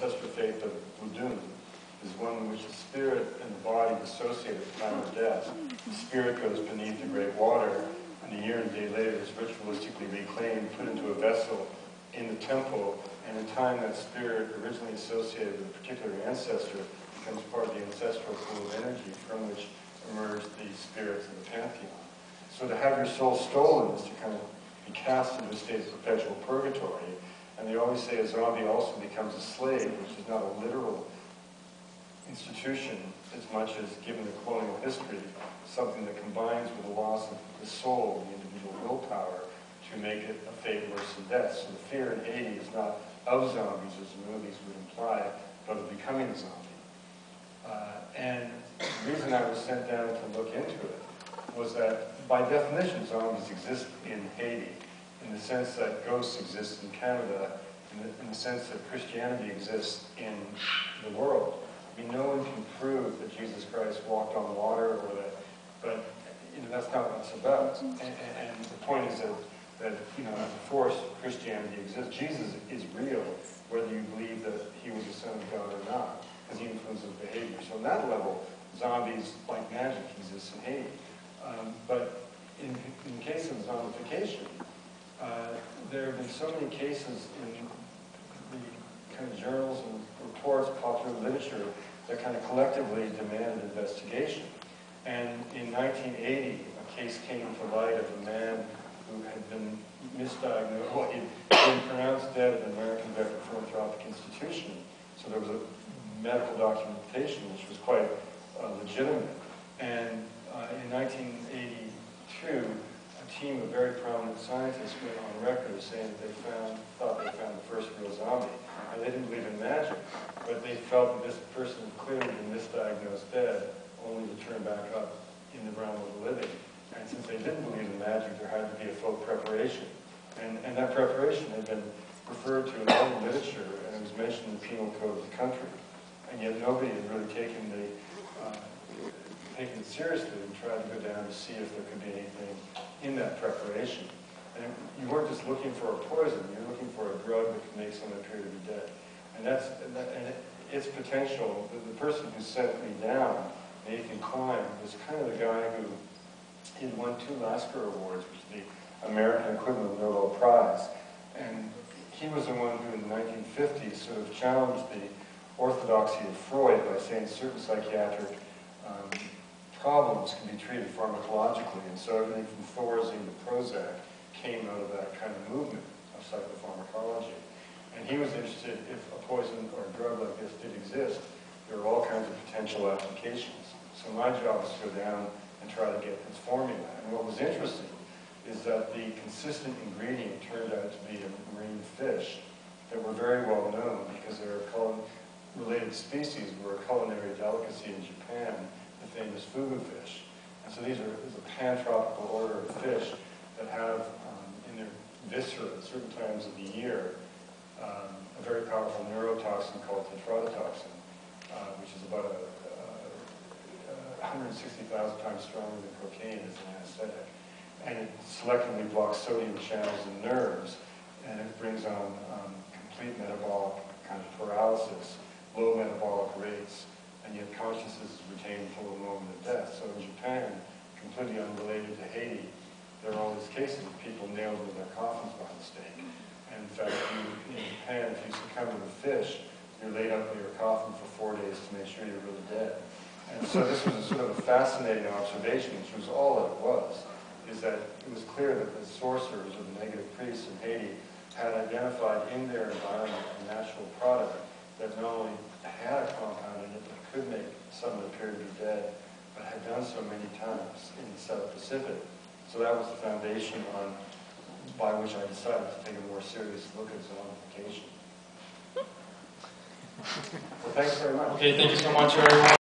ancestral faith of Wudun is one in which the spirit and the body dissociate at the time of death. The spirit goes beneath the great water, and a year and a day later is ritualistically reclaimed, put into a vessel in the temple, and in time that spirit, originally associated with a particular ancestor, becomes part of the ancestral pool of energy from which emerge the spirits of the pantheon. So to have your soul stolen is to kind of be cast into a state of perpetual purgatory. And they always say a zombie also becomes a slave, which is not a literal institution as much as, given the colonial history, something that combines with the loss of the soul, the individual willpower, to make it a fate worse than death. So the fear in Haiti is not of zombies, as the movies would imply, but of becoming a zombie. And the reason I was sent down to look into it was that, by definition, zombies exist in Haiti, in the sense that ghosts exist in Canada, in the sense that Christianity exists in the world. I mean, no one can prove that Jesus Christ walked on water, or that, but that's not what it's about. And the point is that as a force, Christianity exists. Jesus is real, whether you believe that he was the Son of God or not, because he influences behavior. So on that level, zombies, like magic, exist in Haiti. But in the case of zombification, there have been so many cases in the kind of journals and reports, popular literature, that kind of collectively demanded investigation. And in 1980, a case came to light of a man who had been misdiagnosed. Well, he'd been pronounced dead at an American Veteran Philanthropic Institution. So there was a medical documentation which was quite legitimate. And in 1982, a team of very prominent scientists went on record as saying that they thought they found the first real zombie. And they didn't believe in magic, but they felt that this person had clearly been misdiagnosed dead, only to turn back up in the realm of the living. And since they didn't believe in magic, there had to be a folk preparation. And that preparation had been referred to in all the literature, and it was mentioned in the penal code of the country. And yet nobody had really taken it seriously and tried to go down to see if there could be anything in that preparation. And you weren't just looking for a poison, you were looking for a drug that could make someone appear to be dead. And its potential, the person who sent me down, Nathan Klein, was kind of the guy who had won 2 Lasker Awards, which is the American equivalent of the Nobel Prize. And he was the one who in the 1950s sort of challenged the orthodoxy of Freud by saying certain psychiatric problems can be treated pharmacologically. And so everything from Thorazine to Prozac came out of that kind of movement of psychopharmacology. And he was interested if a poison or a drug like this did exist, there were all kinds of potential applications. So my job was to go down and try to get its formula. And what was interesting is that the consistent ingredient turned out to be a marine fish that were very well known because they're related species, were a culinary delicacy in Japan, the famous fugu fish. And so there's a pantropical order of fish that have in their viscera at certain times of the year a very powerful neurotoxin called tetrodotoxin, which is about 160,000 times stronger than cocaine as an anesthetic. And it selectively blocks sodium channels in nerves, and it brings on complete metabolic kind of paralysis, low metabolic rates, and yet consciousness is retained until the moment of death. So in Japan, completely unrelated to Haiti, there are all these cases of people nailed with their coffins by mistake. And in fact, in Japan, if you succumb to the fish, you're laid up in your coffin for 4 days to make sure you're really dead. And so this was a sort of a fascinating observation, which was all that it was, is that it was clear that the sorcerers or the negative priests in Haiti had identified in their environment a natural product that not only had a compound in it that could make someone appear to be dead, but had done so many times in the South Pacific. So that was the foundation by which I decided to take a more serious look at zombification. Well, thanks very much. Okay, thank you so much, everyone.